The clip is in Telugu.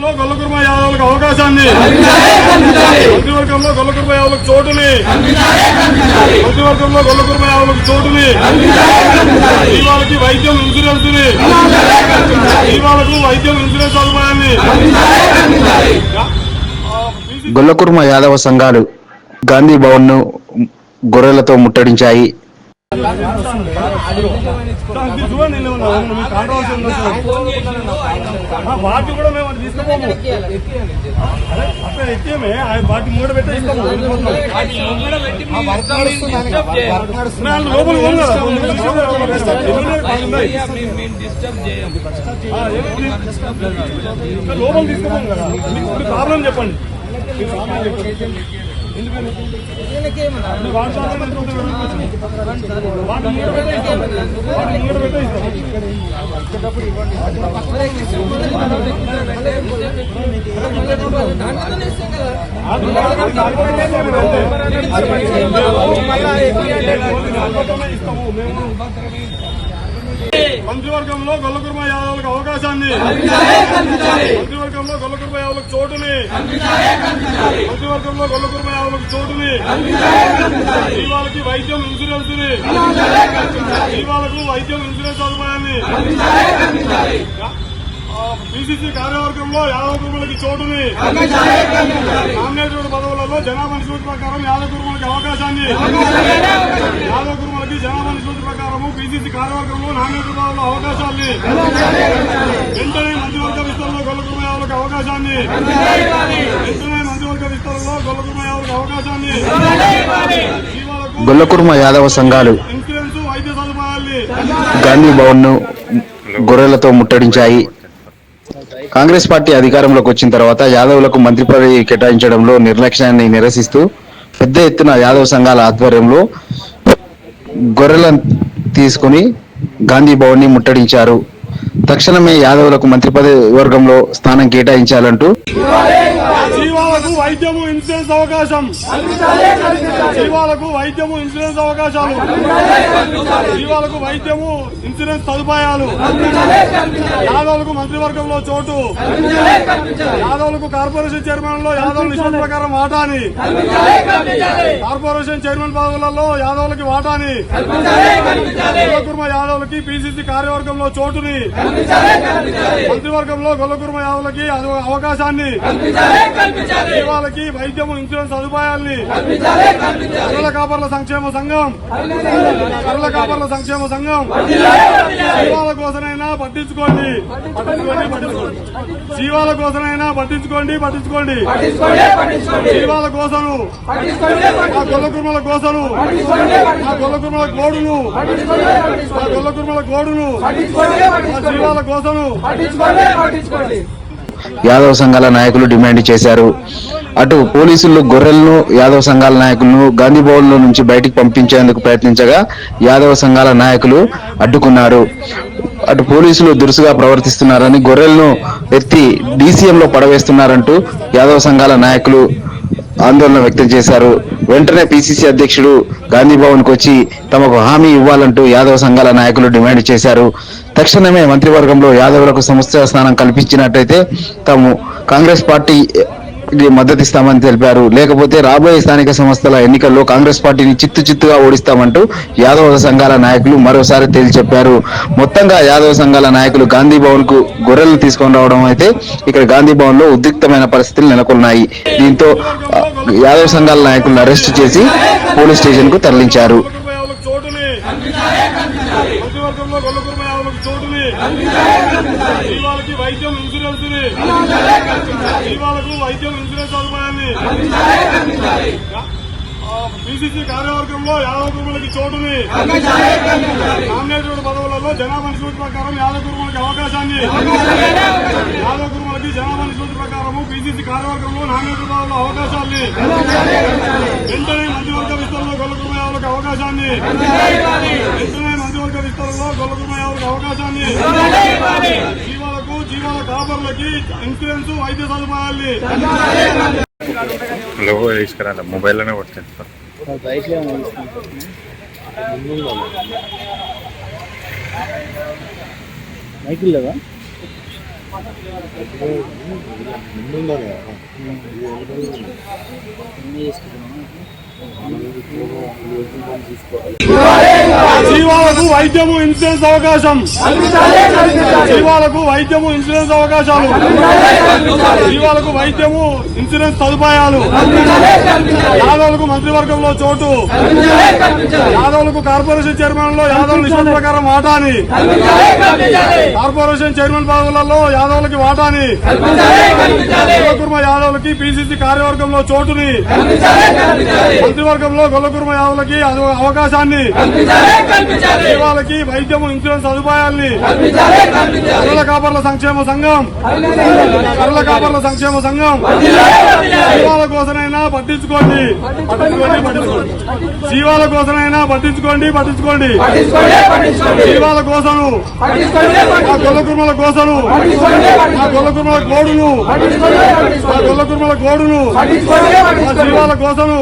మంత్రివర్గంలో గొల్లకుర్మ యాదవులకు అవకాశాన్ని, మంత్రివర్గంలో గొల్లకుర్మ యాదవులకు చోటుని, మంత్రివర్గంలో గొల్లకుర్మ యాదవులకు చోటుని, జీవాలకి వైద్యం ఇన్సూరెన్స్ ని, జీవాలకు వైద్యం ఇన్సూరెన్స్ సదుపాయాన్ని. గొల్లకుర్మ యాదవ సంఘాలు గాంధీ భవన్ ను గొర్రెలతో ముట్టడించాయి. వాటి కూడా మేము తీసుకోము, ఎక్కేమే వాటి మూడ పెట్టి ఇస్తాము. లోపల లోపల తీసుకోము కదా. ఇప్పుడు ప్రాబ్లం చెప్పండి. మంత్రివర్గంలో గొల్లకుర్మ యాదవులకు అవకాశాన్ని, మంత్రివర్గంలో గొల్లకుర్మ యాదవులకు చోటుని, మంత్రివర్గంలో గొల్లకుర్మ యాదవులకు చోటుని, జీవాలకి వైద్యం ఇన్సూరెన్స్ ని, జీవాలకు వైద్యం ఇన్సూరెన్స్ సదుపాయాన్ని. బీసీసీ కార్యవర్గంలో యాదవ కుర్మలకి చోటుని, నామినేటెడ్ పదవులలో జనాభా నిష్పత్తి ప్రకారం యాదవ కుర్మలకి అవకాశాన్ని, యాదవ కుర్మలకి జనాభా నిష్పత్తి ప్రకారము బీసీసీ కార్యవర్గంలో నామినేటెడ్ పదవుల్లో అవకాశాన్ని, వెంటనే మంత్రివర్గ విస్తరణలో గొల్లకుర్మ యాదవులకు అవకాశాన్ని, వెంటనే మంత్రివర్గ విస్తరణలో గొల్లకుర్మ యాదవులకు అవకాశాన్ని, గొల్లకుర్మ యాదవ సంఘాలు ఇన్సూరెన్స్ వైద్య సదుపాయాల్ని గాంధీ భవన్ ను గొర్రెలతో ముట్టడించాయి. కాంగ్రెస్ పార్టీ అధికారంలోకి వచ్చిన తర్వాత యాదవులకు మంత్రి పదవి కేటాయించడంలో నిర్లక్ష్యాన్ని నిరసిస్తూ పెద్ద ఎత్తున యాదవ సంఘాల ఆధ్వర్యంలో గొర్రెలను తీసుకుని గాంధీ భవన్ ని ముట్టడించారు. తక్షణమే యాదవులకు మంత్రి పదవి వర్గంలో స్థానం కేటాయించాలంటూ జీవాలకు వైద్యము ఇన్సూరెన్స్ అవకాశం, జీవాలకు వైద్యము ఇన్సూరెన్స్ అవకాశాలు, జీవాలకు వైద్యము ఇన్సూరెన్స్ సదుపాయాలు, యాదవులకు మంత్రివర్గంలో చోటు, యాదవులకు కార్పొరేషన్ చైర్మన్ లో యాదవుల నిష్పత్తి ప్రకారం వాటాని, కార్పొరేషన్ చైర్మన్ పదవులలో యాదవులకి వాటాని, గొల్లకుర్మ యాదవులకి పీసీసీ కార్యవర్గంలో చోటుని, మంత్రివర్గంలో గొల్లకుర్మ యాదవులకి అవకాశాన్ని, జీవాలకి వైద్యము ఇన్సూరెన్స్ సదుపాయాల్ని, కర్రల కాపర్ల సంక్షేమ సంఘం, కర్రల కాపర్ల సంక్షేమ సంఘం జీవాల కోసమైనా పట్టించుకోండి, జీవాల కోసమైనా పట్టించుకోండి, జీవాల కోసము ఆ గొల్లకుర్మల కోసము ఆ గొల్లకుర్మల గోడును ఆ గొల్లకుర్మల గోడును ఆ జీవాల కోసము యాదవ సంఘాల నాయకులు డిమాండ్ చేశారు. అటు పోలీసులు గొర్రెలను యాదవ సంఘాల నాయకులను గాంధీ భవన్ లో నుంచి బయటికి పంపించేందుకు ప్రయత్నించగా యాదవ సంఘాల నాయకులు అడ్డుకున్నారు. అటు పోలీసులు దురుసుగా ప్రవర్తిస్తున్నారని, గొర్రెలను ఎత్తి డీసీఎం లో పడవేస్తున్నారంటూ యాదవ సంఘాల నాయకులు ఆందోళన వ్యక్తం చేశారు. వెంటనే పిసిసి అధ్యక్షుడు గాంధీ భవన్ కు వచ్చి తమకు హామీ ఇవ్వాలంటూ యాదవ సంఘాల నాయకులు డిమాండ్ చేశారు. తక్షణమే మంత్రివర్గంలో యాదవులకు సంస్థ స్థానం కల్పించినట్టయితే తాము కాంగ్రెస్ పార్టీ మద్దతిస్తామని తెలిపారు. లేకపోతే రాబోయే స్థానిక సంస్థల ఎన్నికల్లో కాంగ్రెస్ పార్టీని చిత్తుగా ఓడిస్తామంటూ యాదవ సంఘాల నాయకులు మరోసారి తేల్చి చెప్పారు. మొత్తంగా యాదవ సంఘాల నాయకులు గాంధీ భవన్ కు గొర్రెలు తీసుకొని రావడం అయితే ఇక్కడ గాంధీ భవన్ లో ఉద్రిక్తమైన పరిస్థితులు నెలకొన్నాయి. దీంతో యాదవ సంఘాల నాయకులను అరెస్ట్ చేసి పోలీస్ స్టేషన్ కు తరలించారు. జీవాలకి వైద్యం ఇన్సూరెన్స్ ని, జీవాలకు వైద్యం ఇన్సూరెన్స్ సదుపాయాన్ని, బీసీసీ కార్యవర్గంలో యాదవ కుర్మలకి చోటుని, నామినేటెడ్ పదవులలో జనాభా నిష్పత్తి ప్రకారం యాదవ కుర్మలకి అవకాశాన్ని, యాదవ కుర్మలకి జనాభా నిష్పత్తి ప్రకారము బీసీసీ కార్యవర్గంలో నామినేటెడ్ పదవుల్లో అవకాశాన్ని, వెంటనే మంత్రివర్గ విస్తరణలో గొల్లకుర్మ యాదవులకు అవకాశాన్ని, వెంటనే మంత్రివర్గ విస్తరణలో గొల్లకుర్మ యాదవులకు అవకాశాన్ని, జీవాల కాపర్లకి ఇన్సూరెన్స్ వైద్య సదుపాయాల్ని లోగో తీసుకురా మొబైల్లోనే కొట్టాను మైకిల్ లేదా జీవాలకు వైద్యము ఇన్సూరెన్స్ అవకాశం, జీవాలకు వైద్యము ఇన్సూరెన్స్ అవకాశాలు, జీవాలకు వైద్యము ఇన్సూరెన్స్ సదుపాయాలు, యాదవులకు మంత్రివర్గంలో చోటు, యాదవులకు కార్పొరేషన్ చైర్మన్ లో యాదవ్ నిష్పత్తి ప్రకారం వాటాని, కార్పొరేషన్ చైర్మన్ పదవులలో యాదవులకి వాటాని, గొల్లకుర్మ యాదవులకి పిసిసి కార్యవర్గంలో చోటుని, మంత్రివర్గంలో గొల్లకుర్మ యాదవులకి అవకాశాన్ని, జీవాలకి వైద్యము ఇన్సూరెన్స్ సదుపాయాల్ని, కర్రల కాపర్ల సంక్షేమ సంఘం, కర్రల కాపర్ల సంక్షేమ సంఘం జీవాల కోసమైనా పట్టించుకోండి, జీవాల కోసమైనా పట్టించుకోండి, జీవాల కోసము ఆ గొల్లకుర్మల కోసము ఆ గొల్లకుర్మల గోడును ఆ గొల్లకుర్మల గోడును ఆ జీవాల కోసము